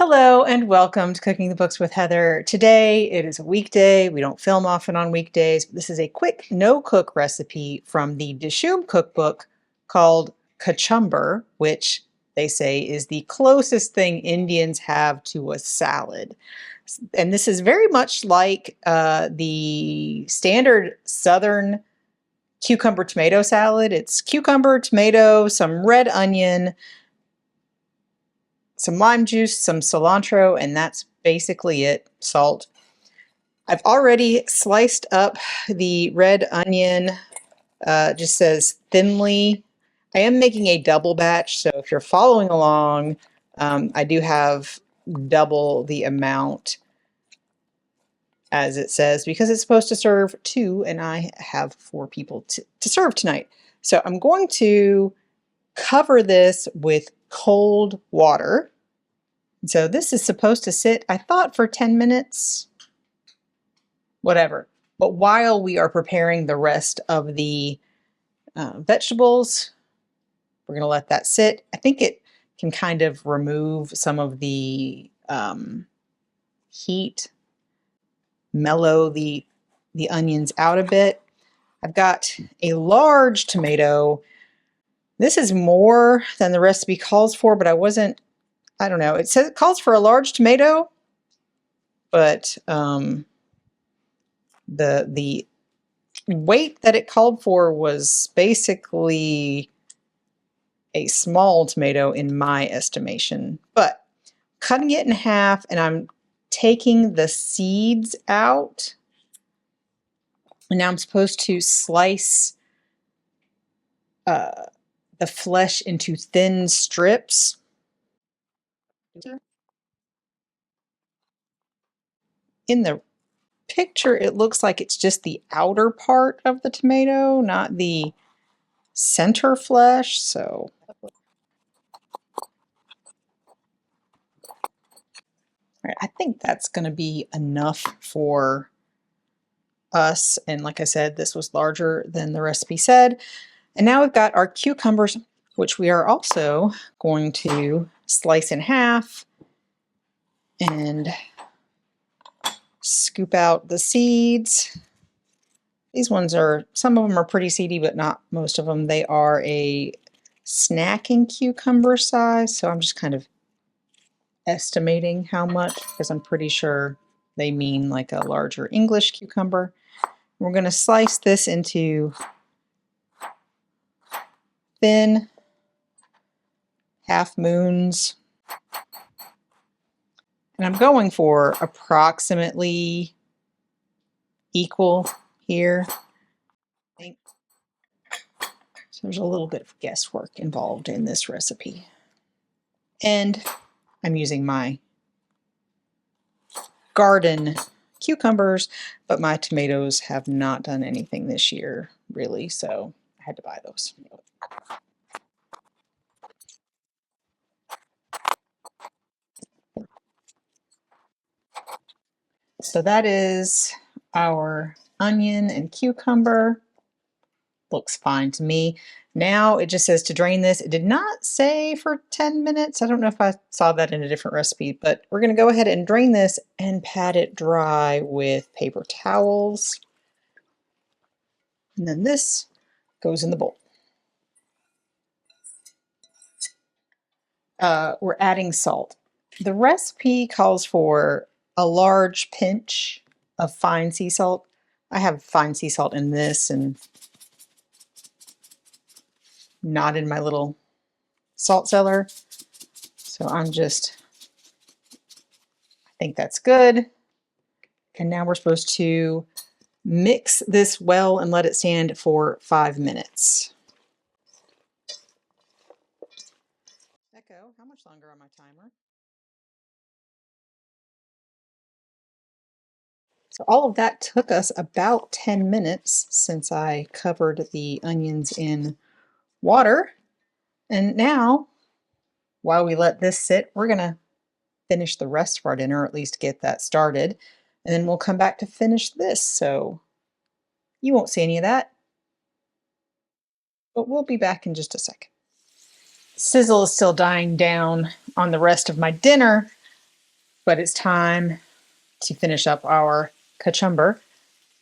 Hello and welcome to Cooking the Books with Heather. Today it is a weekday. We don't film often on weekdays, but this is a quick no-cook recipe from the Dishoom cookbook called Kachumber, which they say is the closest thing Indians have to a salad. And this is very much like the standard Southern cucumber tomato salad. It's cucumber, tomato, some red onion, some lime juice, some cilantro, and that's basically it. Salt. I've already sliced up the red onion, just says thinly. I am making a double batch, so if you're following along, I do have double the amount as it says because it's supposed to serve 2 and I have 4 people to serve tonight. So I'm going to cover this with cold water. So this is supposed to sit, I thought, for 10 minutes, whatever. But while we are preparing the rest of the vegetables, we're going to let that sit. I think it can kind of remove some of the heat, mellow the onions out a bit. I've got a large tomato. This is more than the recipe calls for, but I don't know. It says it calls for a large tomato, but the weight that it called for was basically a small tomato in my estimation. But cutting it in half, and I'm taking the seeds out. And now I'm supposed to slice the flesh into thin strips. In the picture, it looks like it's just the outer part of the tomato, not the center flesh. So I think that's going to be enough for us. And like I said, this was larger than the recipe said. And now we've got our cucumbers, which we are also going to slice in half and scoop out the seeds. These ones are, some of them are pretty seedy, but not most of them. They are a snacking cucumber size. So I'm just kind of estimating how much because I'm pretty sure they mean like a larger English cucumber. We're going to slice this into thin half moons. And I'm going for approximately equal here. So there's a little bit of guesswork involved in this recipe. And I'm using my garden cucumbers, but my tomatoes have not done anything this year, really, so I had to buy those. So that is our onion and cucumber. Looks fine to me. Now it just says to drain this. It did not say for 10 minutes. I don't know if I saw that in a different recipe, but we're going to go ahead and drain this and pat it dry with paper towels. And then this goes in the bowl. We're adding salt. The recipe calls for a large pinch of fine sea salt. I have fine sea salt in this and not in my little salt cellar. So I think that's good. And now we're supposed to mix this well and let it stand for 5 minutes. Echo, how much longer on my timer? So all of that took us about 10 minutes since I covered the onions in water. And now, while we let this sit, we're going to finish the rest of our dinner, or at least get that started. And then we'll come back to finish this. So you won't see any of that, but we'll be back in just a second. Sizzle is still dying down on the rest of my dinner. but it's time to finish up our Kachumber.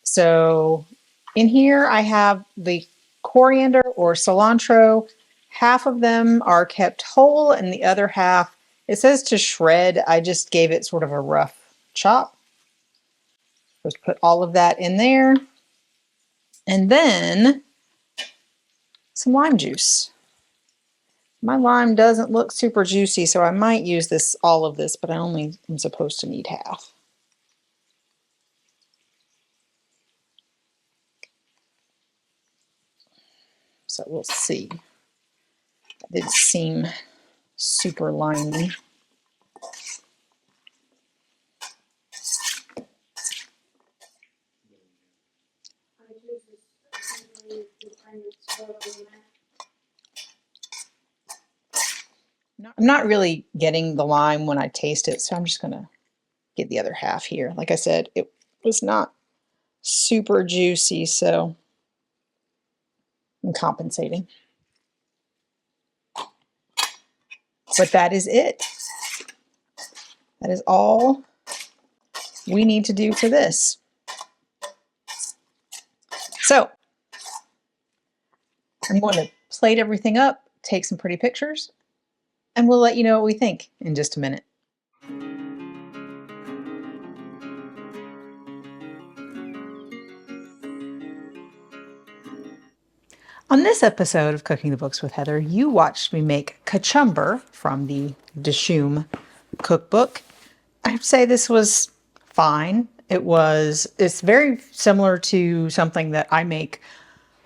So in here I have the coriander or cilantro. Half of them are kept whole and the other half, it says to shred. I just gave it sort of a rough chop. Just put all of that in there. And then some lime juice. My lime doesn't look super juicy, so I might use all of this, but I only am supposed to need half. So we'll see. That didn't seem super limey. I'm not really getting the lime when I taste it, so I'm just going to get the other half here. Like I said, it was not super juicy, so I'm compensating. But that is it. That is all we need to do for this. So I'm going to plate everything up, take some pretty pictures, and we'll let you know what we think in just a minute. On this episode of Cooking the Books with Heather, you watched me make Kachumber from the Dishoom cookbook. I'd say this was fine. It's very similar to something that I make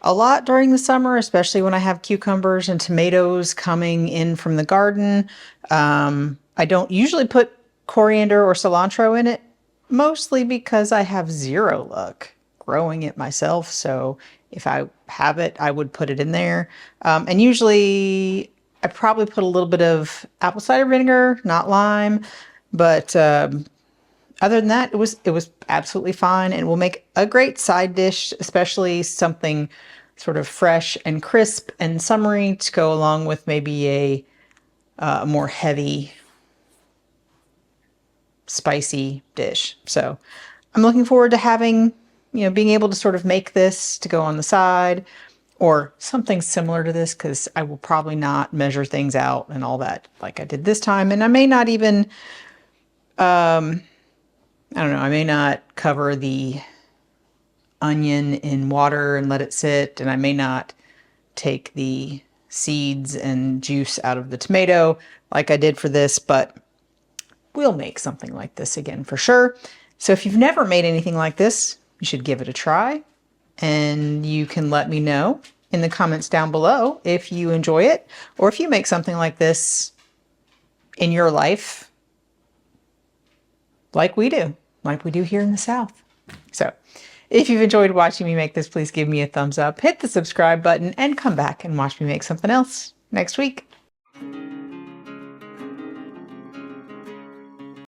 a lot during the summer, especially when I have cucumbers and tomatoes coming in from the garden. I don't usually put coriander or cilantro in it, mostly because I have zero luck growing it myself. So if I have it, I would put it in there. And usually I probably put a little bit of apple cider vinegar, not lime, but other than that, it was absolutely fine and will make a great side dish, especially something sort of fresh and crisp and summery to go along with maybe a more heavy, spicy dish. So I'm looking forward to having, being able to sort of make this to go on the side or something similar to this, because I will probably not measure things out and all that like I did this time. And I may not even, I don't know, I may not cover the onion in water and let it sit, and I may not take the seeds and juice out of the tomato like I did for this, but we'll make something like this again for sure. So if you've never made anything like this, you should give it a try, and you can let me know in the comments down below if you enjoy it or if you make something like this in your life like we do here in the South. So if you've enjoyed watching me make this, please give me a thumbs up, hit the subscribe button, and come back and watch me make something else next week.